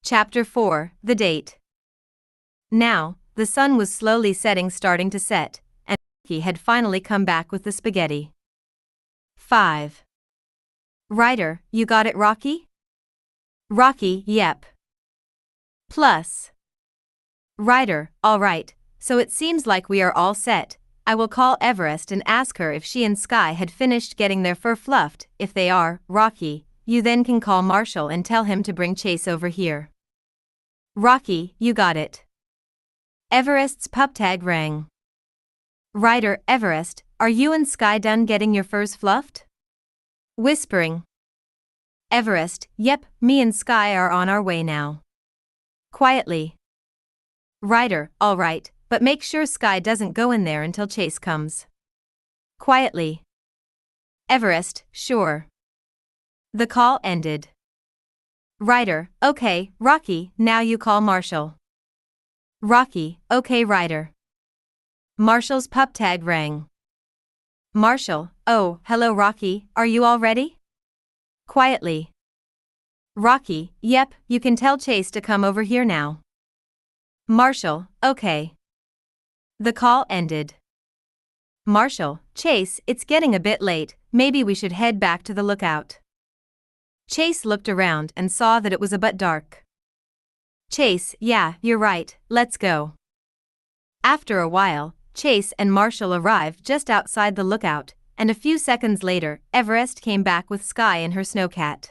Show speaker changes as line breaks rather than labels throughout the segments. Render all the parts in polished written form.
Chapter 4, The Date. Now, the sun was slowly starting to set, and Rocky had finally come back with the spaghetti. 5. Ryder, you got it, Rocky? Rocky, yep. Plus. Ryder, alright, so it seems like we are all set. I will call Everest and ask her if she and Skye had finished getting their fur fluffed. If they are, Rocky, you then can call Marshall and tell him to bring Chase over here. Rocky, you got it. Everest's pup tag rang. Ryder, Everest, are you and Skye done getting your furs fluffed? Whispering. Everest, yep, me and Skye are on our way now. Quietly. Ryder, alright, but make sure Skye doesn't go in there until Chase comes. Quietly. Everest, sure. The call ended. Ryder, okay, Rocky, now you call Marshall. Rocky, okay, Ryder. Marshall's pup tag rang. Marshall, oh, hello Rocky, are you all ready? Quietly. Rocky, yep, you can tell Chase to come over here now. Marshall, okay. The call ended. Marshall, Chase, it's getting a bit late, maybe we should head back to the lookout. Chase looked around and saw that it was a bit dark. Chase, yeah, you're right, let's go. After a while, Chase and Marshall arrived just outside the lookout, and a few seconds later, Everest came back with Skye and her snowcat.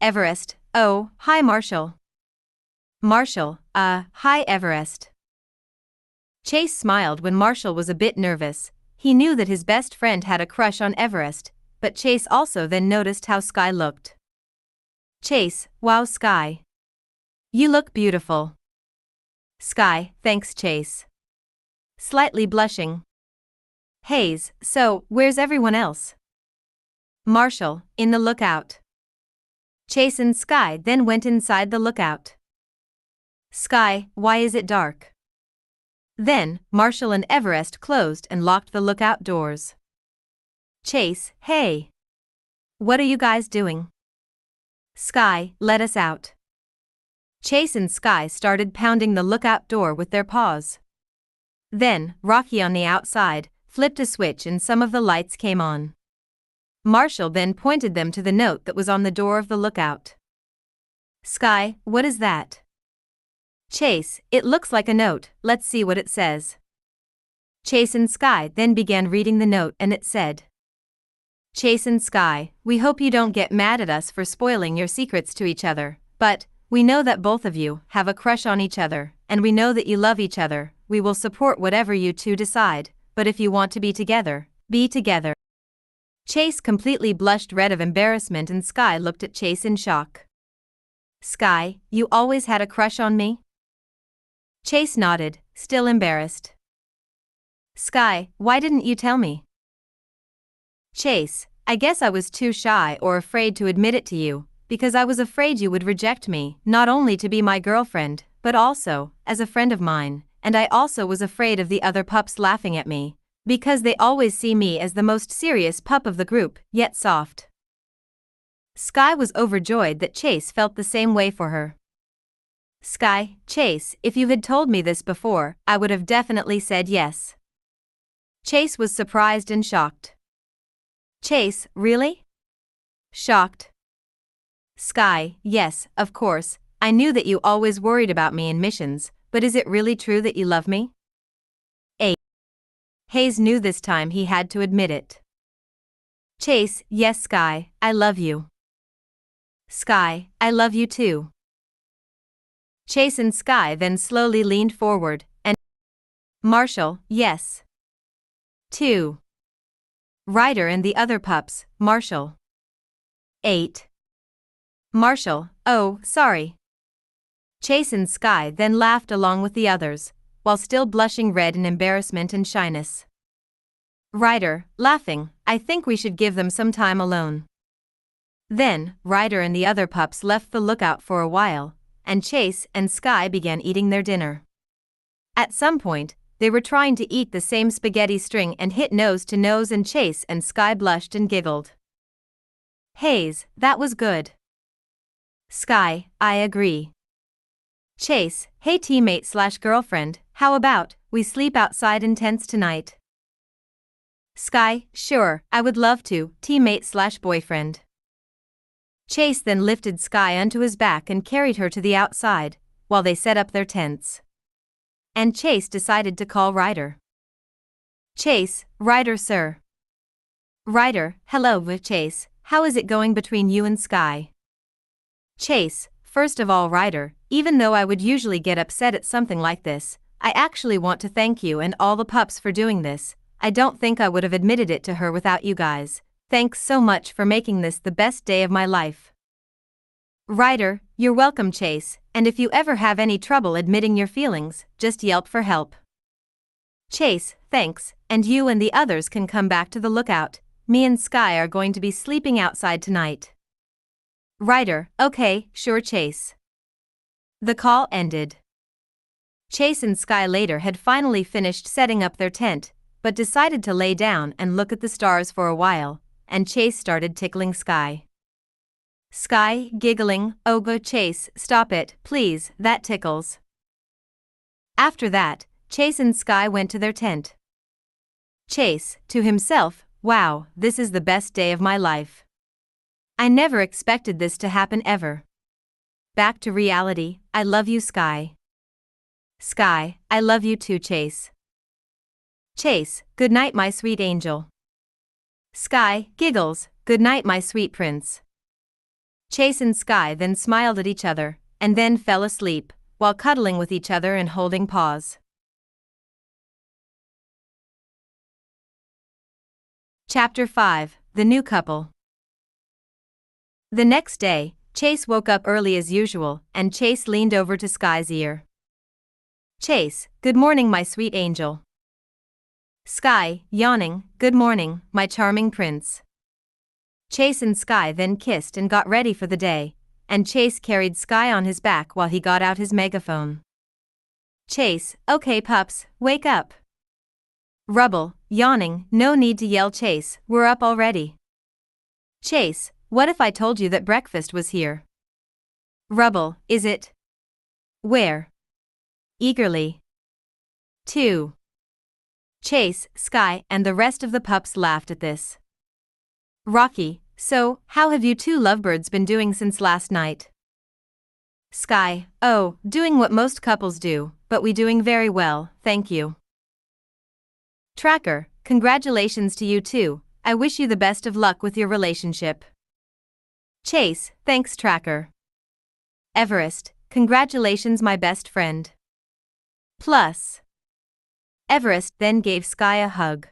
Everest, oh, hi Marshall. Marshall, hi Everest. Chase smiled when Marshall was a bit nervous. He knew that his best friend had a crush on Everest, but Chase also then noticed how Skye looked. Chase, wow Skye. You look beautiful. Skye, thanks Chase. Slightly blushing. Hayes, so, where's everyone else? Marshall, in the lookout. Chase and Skye then went inside the lookout. Skye, why is it dark? Then, Marshall and Everest closed and locked the lookout doors. Chase, hey. What are you guys doing? Skye, let us out. Chase and Skye started pounding the lookout door with their paws. Then, Rocky on the outside, flipped a switch and some of the lights came on. Marshall then pointed them to the note that was on the door of the lookout. Skye, what is that? Chase, it looks like a note, let's see what it says. Chase and Skye then began reading the note and it said, Chase and Skye, we hope you don't get mad at us for spoiling your secrets to each other, but, we know that both of you have a crush on each other, and we know that you love each other. We will support whatever you two decide, but if you want to be together, be together. Chase completely blushed red of embarrassment and Skye looked at Chase in shock. Skye, you always had a crush on me? Chase nodded, still embarrassed. Skye, why didn't you tell me? Chase, I guess I was too shy or afraid to admit it to you, because I was afraid you would reject me, not only to be my girlfriend, but also, as a friend of mine, and I also was afraid of the other pups laughing at me, because they always see me as the most serious pup of the group, yet soft. Skye was overjoyed that Chase felt the same way for her. Skye, Chase, if you had told me this before, I would have definitely said yes. Chase was surprised and shocked. Chase, really? Shocked. Skye, yes, of course, I knew that you always worried about me in missions, but is it really true that you love me? Hayes knew this time he had to admit it. Chase, yes Skye, I love you. Skye, I love you too. Chase and Skye then slowly leaned forward, and Marshall, yes. 2. Ryder and the other pups, Marshall. 8. Marshall, oh, sorry. Chase and Skye then laughed along with the others, while still blushing red in embarrassment and shyness. Ryder, laughing, I think we should give them some time alone. Then, Ryder and the other pups left the lookout for a while, and Chase and Skye began eating their dinner. At some point, they were trying to eat the same spaghetti string and hit nose to nose and Chase and Skye blushed and giggled. Hayes, that was good. Skye, I agree. Chase, hey teammate/girlfriend, how about we sleep outside in tents tonight? Skye, sure, I would love to, teammate/boyfriend. Chase then lifted Skye onto his back and carried her to the outside, while they set up their tents. And Chase decided to call Ryder. Chase, Ryder sir. Ryder, hello Chase, how is it going between you and Skye? Chase, first of all Ryder, even though I would usually get upset at something like this, I actually want to thank you and all the pups for doing this. I don't think I would have admitted it to her without you guys. Thanks so much for making this the best day of my life. Ryder, you're welcome Chase, and if you ever have any trouble admitting your feelings, just yelp for help. Chase, thanks, and you and the others can come back to the lookout. Me and Skye are going to be sleeping outside tonight. Ryder, okay, sure Chase. The call ended. Chase and Skye later had finally finished setting up their tent, but decided to lay down and look at the stars for a while, and Chase started tickling Skye. Skye, giggling, oh go Chase, stop it, please, that tickles. After that, Chase and Skye went to their tent. Chase, to himself, wow, this is the best day of my life. I never expected this to happen ever. Back to reality, I love you Skye. Skye, I love you too Chase. Chase, good night my sweet angel. Skye, giggles, good night my sweet prince. Chase and Skye then smiled at each other, and then fell asleep, while cuddling with each other and holding paws. Chapter 5, The New Couple. The next day, Chase woke up early as usual, and Chase leaned over to Skye's ear. Chase, good morning my sweet angel. Skye, yawning, good morning, my charming prince. Chase and Skye then kissed and got ready for the day, and Chase carried Skye on his back while he got out his megaphone. Chase, okay pups, wake up. Rubble, yawning, no need to yell Chase, we're up already. Chase, what if I told you that breakfast was here? Rubble, is it? Where? Eagerly. 2. Chase, Skye, and the rest of the pups laughed at this. Rocky, so, how have you two lovebirds been doing since last night? Skye, oh, doing what most couples do, but we doing very well, thank you. Tracker, congratulations to you too, I wish you the best of luck with your relationship. Chase, thanks Tracker. Everest, congratulations my best friend. Plus. Everest then gave Skye a hug.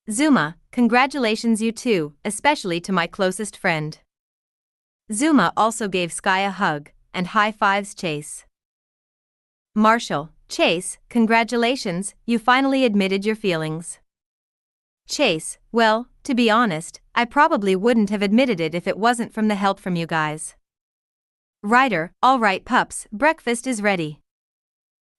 Zuma, congratulations you too, especially to my closest friend. Zuma also gave Skye a hug, and high fives Chase. Marshall, Chase, congratulations, you finally admitted your feelings. Chase, well, to be honest, I probably wouldn't have admitted it if it wasn't from the help from you guys. Ryder, alright pups, breakfast is ready.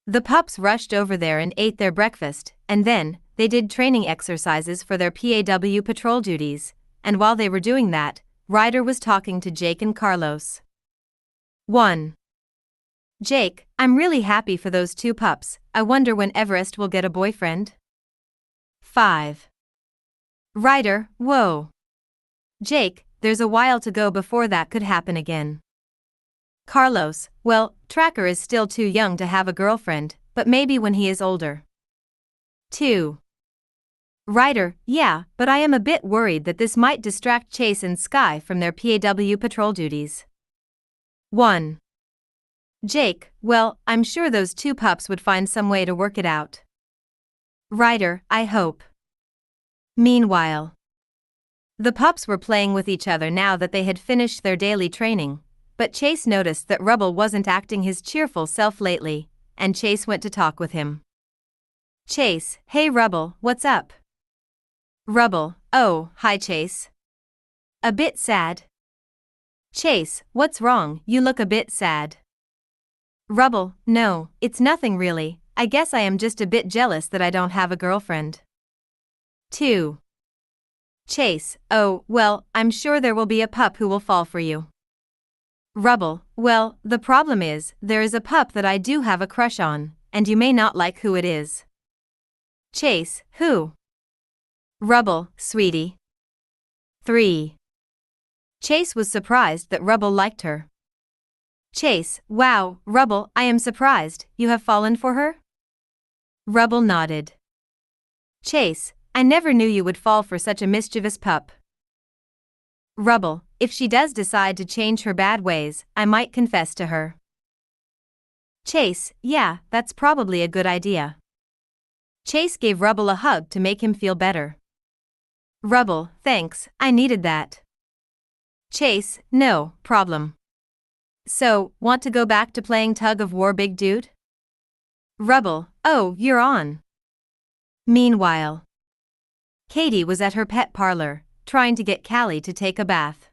The pups rushed over there and ate their breakfast, and then, they did training exercises for their PAW patrol duties, and while they were doing that, Ryder was talking to Jake and Carlos. 1. Jake, I'm really happy for those two pups, I wonder when Everest will get a boyfriend? 5. Ryder, whoa. Jake, there's a while to go before that could happen again. Carlos, well, Tracker is still too young to have a girlfriend, but maybe when he is older. 2. Ryder, yeah, but I am a bit worried that this might distract Chase and Skye from their PAW patrol duties. 1. Jake, well, I'm sure those two pups would find some way to work it out. Ryder, I hope. Meanwhile, the pups were playing with each other now that they had finished their daily training, but Chase noticed that Rubble wasn't acting his cheerful self lately, and Chase went to talk with him. Chase, hey Rubble, what's up? Rubble, oh, hi Chase. A bit sad. Chase, what's wrong, you look a bit sad. Rubble, no, it's nothing really, I guess I am just a bit jealous that I don't have a girlfriend. 2. Chase, oh, well, I'm sure there will be a pup who will fall for you. Rubble, well, the problem is, there is a pup that I do have a crush on, and you may not like who it is. Chase, who? Rubble, sweetie. 3. Chase was surprised that Rubble liked her. Chase, wow, Rubble, I am surprised, you have fallen for her? Rubble nodded. Chase, I never knew you would fall for such a mischievous pup. Rubble, if she does decide to change her bad ways, I might confess to her. Chase, yeah, that's probably a good idea. Chase gave Rubble a hug to make him feel better. Rubble, thanks, I needed that. Chase, no problem. So, want to go back to playing tug of war, big dude? Rubble, oh, you're on. Meanwhile, Katie was at her pet parlor, trying to get Callie to take a bath.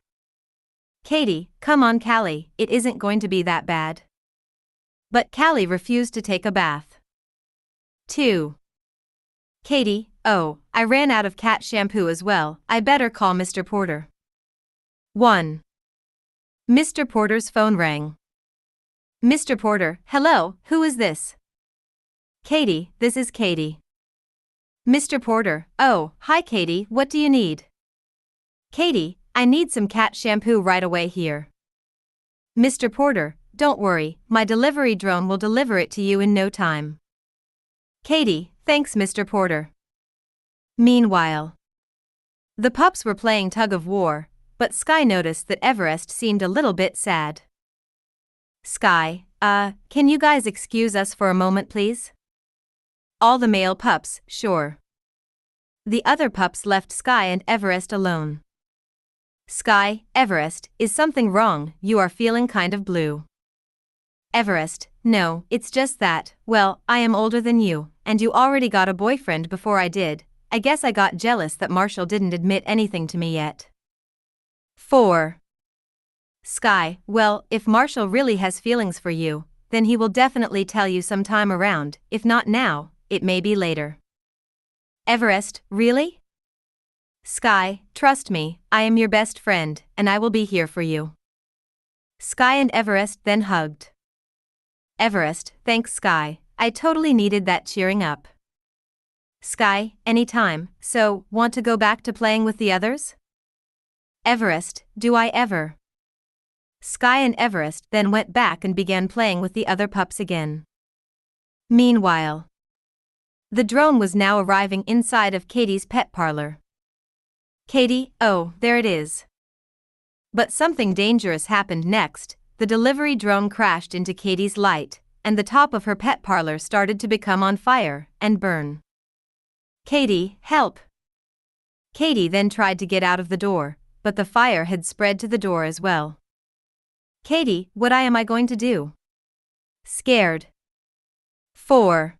Katie, come on Callie, it isn't going to be that bad. But Callie refused to take a bath. 2. Katie, oh, I ran out of cat shampoo as well, I better call Mr. Porter. 1. Mr. Porter's phone rang. Mr. Porter, hello, who is this? Katie, this is Katie. Mr. Porter, oh, hi Katie, what do you need? Katie, I need some cat shampoo right away here. Mr. Porter, don't worry, my delivery drone will deliver it to you in no time. Katie, thanks Mr. Porter. Meanwhile, the pups were playing tug of war, but Skye noticed that Everest seemed a little bit sad. Skye, can you guys excuse us for a moment please? All the male pups, sure. The other pups left Skye and Everest alone. Skye, Everest, is something wrong? You are feeling kind of blue. Everest, no, it's just that, well, I am older than you, and you already got a boyfriend before I did. I guess I got jealous that Marshall didn't admit anything to me yet. 4. Skye, well, if Marshall really has feelings for you, then he will definitely tell you sometime around, if not now, it may be later. Everest, really? Skye, trust me, I am your best friend, and I will be here for you. Skye and Everest then hugged. Everest, thanks Skye, I totally needed that cheering up. Skye, anytime, so, want to go back to playing with the others? Everest, do I ever? Skye and Everest then went back and began playing with the other pups again. Meanwhile, the drone was now arriving inside of Katie's pet parlor. Katie, oh, there it is. But something dangerous happened next. The delivery drone crashed into Katie's light, and the top of her pet parlor started to become on fire and burn. Katie, help! Katie then tried to get out of the door, but the fire had spread to the door as well. Katie, what am I going to do? Scared. 4.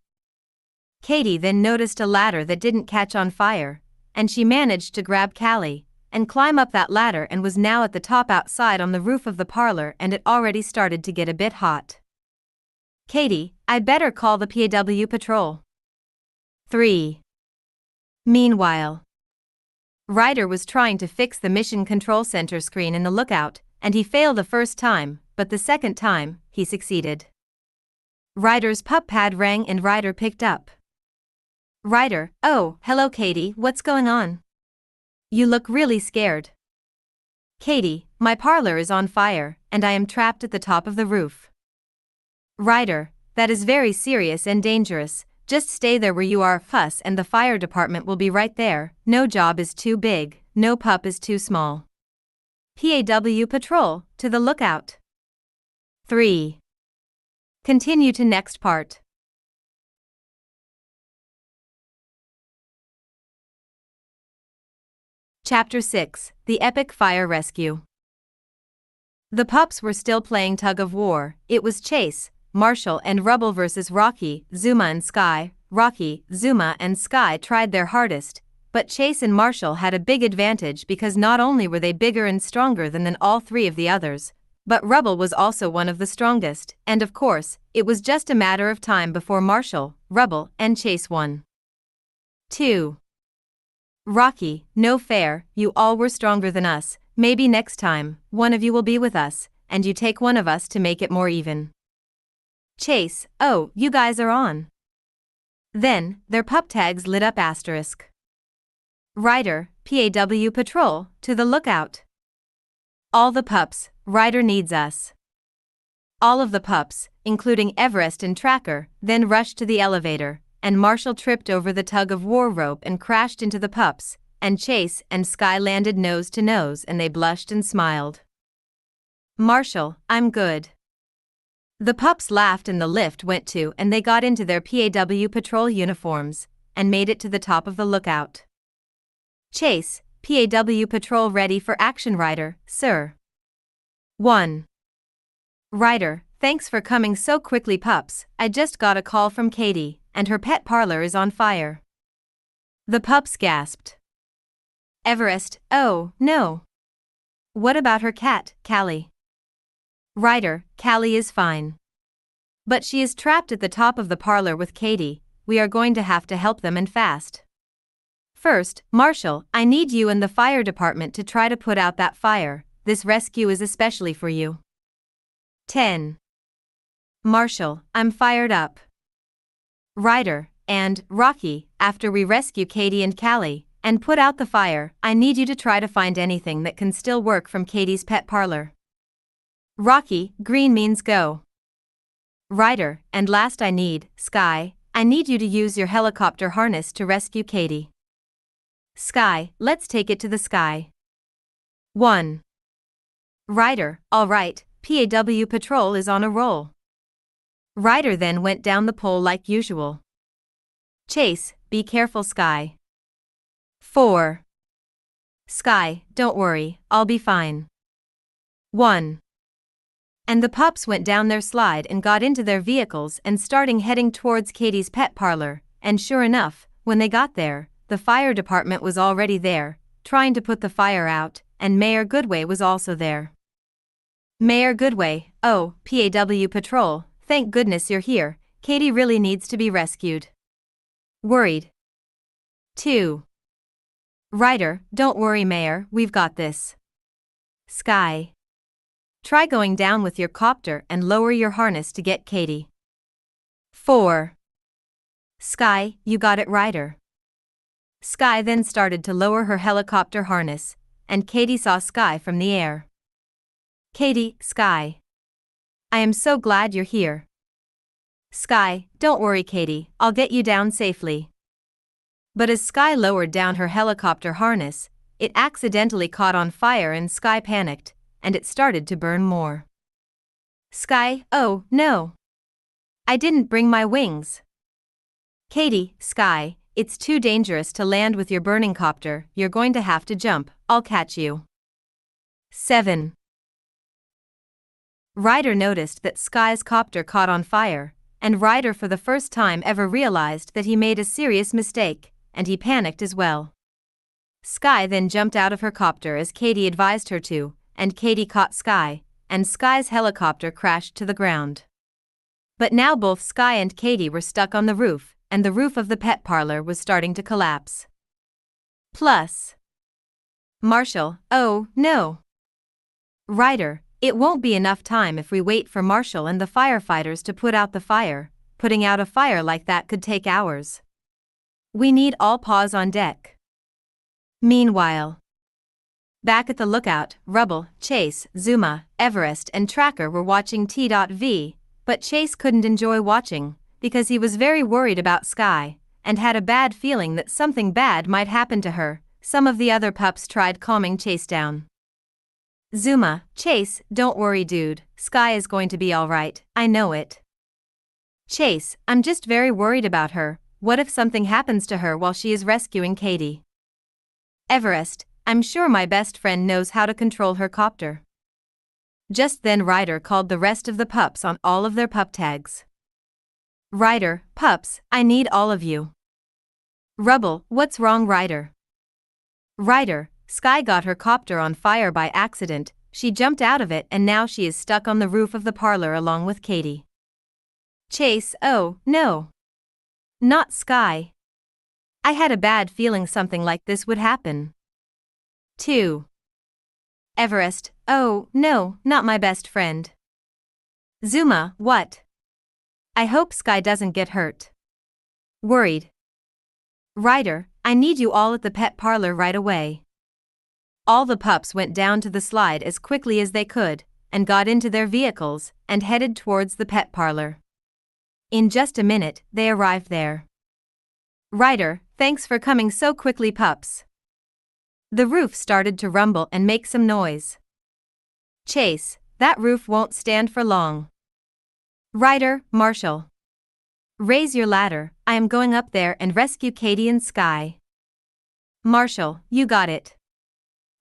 Katie then noticed a ladder that didn't catch on fire, and she managed to grab Callie and climb up that ladder and was now at the top outside on the roof of the parlor, and it already started to get a bit hot. Katie, I'd better call the PAW patrol. 3. Meanwhile, Ryder was trying to fix the mission control center screen in the lookout, and he failed the first time, but the second time, he succeeded. Ryder's pup pad rang and Ryder picked up. Ryder, oh, hello Katie, what's going on? You look really scared. Katie, my parlor is on fire, and I am trapped at the top of the roof. Ryder, that is very serious and dangerous, just stay there where you are, fuss, and the fire department will be right there. No job is too big, no pup is too small. PAW patrol, to the lookout. 3. Continue to next part. Chapter 6, The Epic Fire Rescue. The pups were still playing tug of war. It was Chase, Marshall and Rubble versus Rocky, Zuma and Skye. Rocky, Zuma and Skye tried their hardest, but Chase and Marshall had a big advantage because not only were they bigger and stronger than all three of the others, but Rubble was also one of the strongest, and of course, it was just a matter of time before Marshall, Rubble, and Chase won. 2. Rocky, no fair, you all were stronger than us, maybe next time, one of you will be with us, and you take one of us to make it more even. Chase, oh, you guys are on. Then, their pup tags lit up asterisk. Ryder, PAW Patrol, to the lookout. All the pups, Ryder needs us. All of the pups, including Everest and Tracker, then rushed to the elevator, and Marshall tripped over the tug-of-war rope and crashed into the pups, and Chase and Skye landed nose to nose and they blushed and smiled. Marshall, I'm good. The pups laughed and the lift went to and they got into their PAW patrol uniforms, and made it to the top of the lookout. Chase, PAW patrol ready for action. Ryder, sir. 1. Ryder, thanks for coming so quickly. Pups, I just got a call from Katie, and her pet parlor is on fire. The pups gasped. Everest, oh, no. What about her cat, Callie? Ryder, Callie is fine. But she is trapped at the top of the parlor with Katie. We are going to have to help them and fast. First, Marshall, I need you and the fire department to try to put out that fire. This rescue is especially for you. 10. Marshall, I'm fired up. Ryder, and, Rocky, after we rescue Katie and Callie, and put out the fire, I need you to try to find anything that can still work from Katie's pet parlor. Rocky, green means go. Ryder, and last I need, Skye, I need you to use your helicopter harness to rescue Katie. Skye, let's take it to the sky. 1. Ryder, all right, PAW patrol is on a roll. Ryder then went down the pole like usual. Chase, be careful. Skye. 4. Skye, don't worry, I'll be fine. 1. And the pups went down their slide and got into their vehicles and starting heading towards Katie's pet parlor, and sure enough, when they got there, the fire department was already there, trying to put the fire out, and Mayor Goodway was also there. Mayor Goodway, oh, PAW patrol, thank goodness you're here, Katie really needs to be rescued. Worried. 2. Ryder, don't worry Mayor, we've got this. Skye. Try going down with your copter and lower your harness to get Katie. 4. Skye, you got it. Ryder. Skye then started to lower her helicopter harness, and Katie saw Skye from the air. Katie, Skye. I am so glad you're here. Skye, don't worry Katie, I'll get you down safely. But as Skye lowered down her helicopter harness, it accidentally caught on fire and Skye panicked, and it started to burn more. Skye, oh, no. I didn't bring my wings. Katie, Skye, it's too dangerous to land with your burning copter, you're going to have to jump, I'll catch you. 7. Ryder noticed that Skye's copter caught on fire, and Ryder for the first time ever realized that he made a serious mistake, and he panicked as well. Skye then jumped out of her copter as Katie advised her to, and Katie caught Skye, and Skye's helicopter crashed to the ground. But now both Skye and Katie were stuck on the roof, and the roof of the pet parlor was starting to collapse. Plus. Marshall, oh, no. Ryder, it won't be enough time if we wait for Marshall and the firefighters to put out the fire. Putting out a fire like that could take hours. We need all paws on deck. Meanwhile, back at the lookout, Rubble, Chase, Zuma, Everest and Tracker were watching T.V, but Chase couldn't enjoy watching, because he was very worried about Skye, and had a bad feeling that something bad might happen to her. Some of the other pups tried calming Chase down. Zuma, Chase, don't worry dude, Skye is going to be alright, I know it. Chase, I'm just very worried about her, what if something happens to her while she is rescuing Katie? Everest, I'm sure my best friend knows how to control her copter. Just then Ryder called the rest of the pups on all of their pup tags. Ryder, pups, I need all of you. Rubble, what's wrong Ryder? Ryder, Skye got her copter on fire by accident, she jumped out of it and now she is stuck on the roof of the parlor along with Katie. Chase, oh, no. Not Skye. I had a bad feeling something like this would happen. 2. Everest, Oh, no, not my best friend. Zuma, what? I hope Skye doesn't get hurt. Worried. Ryder, I need you all at the pet parlor right away. All the pups went down to the slide as quickly as they could, and got into their vehicles, and headed towards the pet parlor. In just a minute, they arrived there. Ryder, thanks for coming so quickly, pups. The roof started to rumble and make some noise. Chase, that roof won't stand for long. Ryder, Marshall. Raise your ladder, I am going up there and rescue Katie and Skye. Marshall, you got it.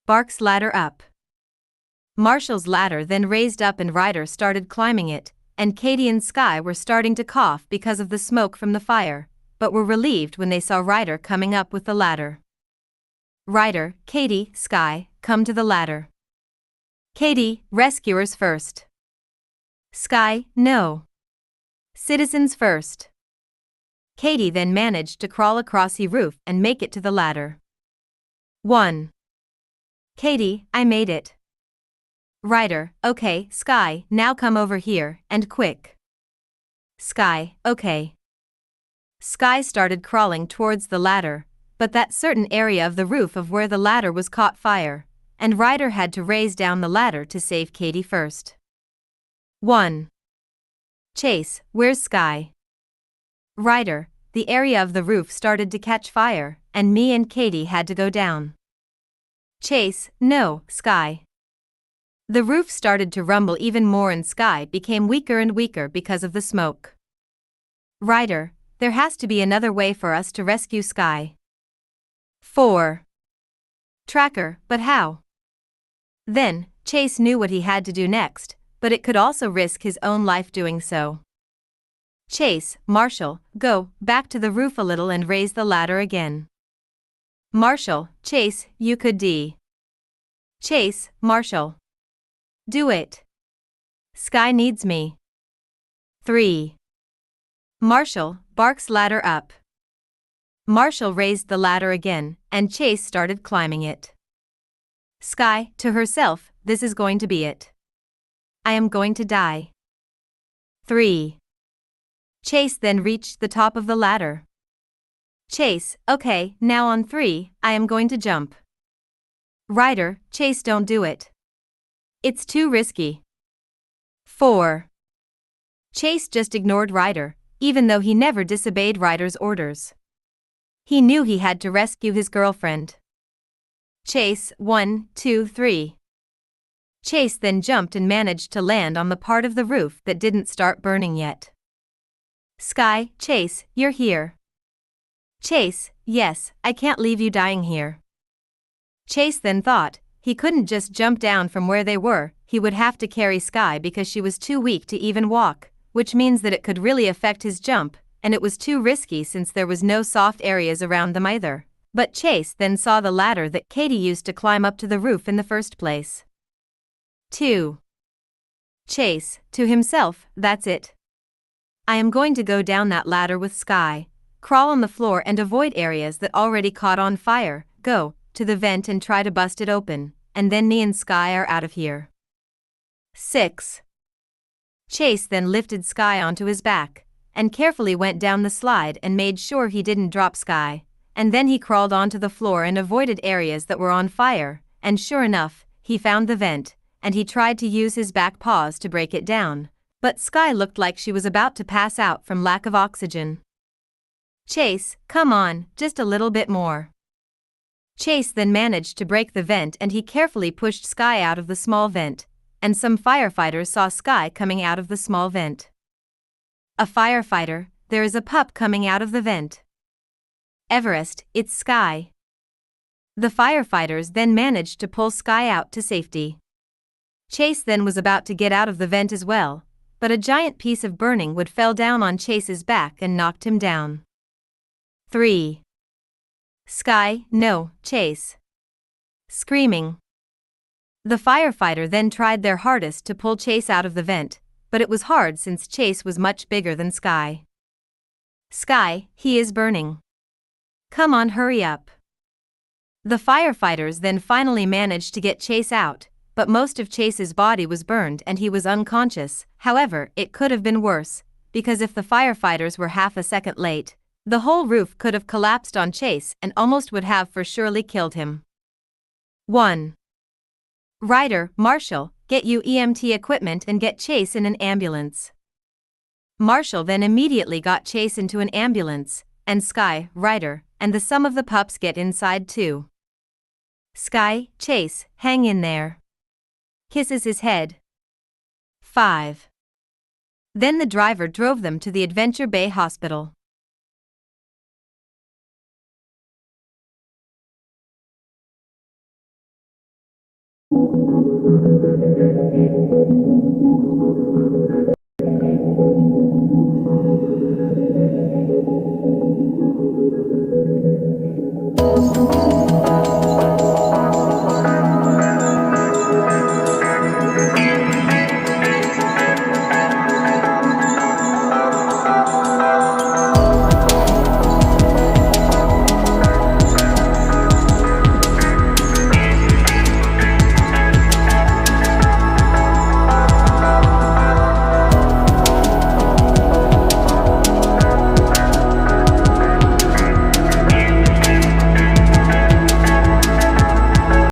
Bark's ladder up. Marshall's ladder then raised up and Ryder started climbing it, and Katie and Skye were starting to cough because of the smoke from the fire, but were relieved when they saw Ryder coming up with the ladder. Ryder, Katie, Skye, come to the ladder. Katie, rescuers first. Skye, no. Citizens first. Katie then managed to crawl across the roof and make it to the ladder. 1. Katie, I made it. Ryder, okay, Skye, now come over here, and quick. Skye, okay. Skye started crawling towards the ladder, but that certain area of the roof of where the ladder was caught fire, and Ryder had to raise down the ladder to save Katie first. 1. Chase, where's Skye? Ryder, the area of the roof started to catch fire, and me and Katie had to go down. Chase, no, Skye. The roof started to rumble even more and Skye became weaker and weaker because of the smoke. Ryder, there has to be another way for us to rescue Skye. 4. Tracker, but how? Then, Chase knew what he had to do next, but it could also risk his own life doing so. Chase, Marshall, go back to the roof a little and raise the ladder again. Marshall, Chase, you could do. Chase, Marshall. Do it. Skye needs me. 3. Marshall, Bark's ladder up. Marshall raised the ladder again, and Chase started climbing it. Skye, to herself, this is going to be it. I am going to die. 3. Chase then reached the top of the ladder. Chase, okay, now on 3, I am going to jump. Ryder, Chase, don't do it. It's too risky. 4. Chase just ignored Ryder, even though he never disobeyed Ryder's orders. He knew he had to rescue his girlfriend. Chase, 1, 2, 3. Chase then jumped and managed to land on the part of the roof that didn't start burning yet. Skye, Chase, you're here. Chase, yes, I can't leave you dying here. Chase then thought, he couldn't just jump down from where they were, he would have to carry Skye because she was too weak to even walk, which means that it could really affect his jump, and it was too risky since there was no soft areas around them either. But Chase then saw the ladder that Katie used to climb up to the roof in the first place. 2. Chase, to himself, that's it. I am going to go down that ladder with Skye, crawl on the floor and avoid areas that already caught on fire, go to the vent and try to bust it open, and then me and Skye are out of here. 6. Chase then lifted Skye onto his back, and carefully went down the slide and made sure he didn't drop Skye, and then he crawled onto the floor and avoided areas that were on fire, and sure enough, he found the vent, and he tried to use his back paws to break it down, but Skye looked like she was about to pass out from lack of oxygen. Chase, come on, just a little bit more. Chase then managed to break the vent and he carefully pushed Skye out of the small vent, and some firefighters saw Skye coming out of the small vent. A firefighter, there is a pup coming out of the vent. Everest, it's Skye. The firefighters then managed to pull Skye out to safety. Chase then was about to get out of the vent as well, but a giant piece of burning wood fell down on Chase's back and knocked him down. 3. Skye, no, Chase. Screaming. The firefighter then tried their hardest to pull Chase out of the vent, but it was hard since Chase was much bigger than Skye. Skye, he is burning. Come on, hurry up. The firefighters then finally managed to get Chase out, but most of Chase's body was burned and he was unconscious. However, it could have been worse, because if the firefighters were half a second late, the whole roof could have collapsed on Chase and almost would have for surely killed him. 1. Ryder, Marshall, get you EMT equipment and get Chase in an ambulance. Marshall then immediately got Chase into an ambulance, and Skye, Ryder, and the sum of the pups get inside too. Skye, Chase, hang in there. Kisses his head. 5. Then the driver drove them to the Adventure Bay Hospital.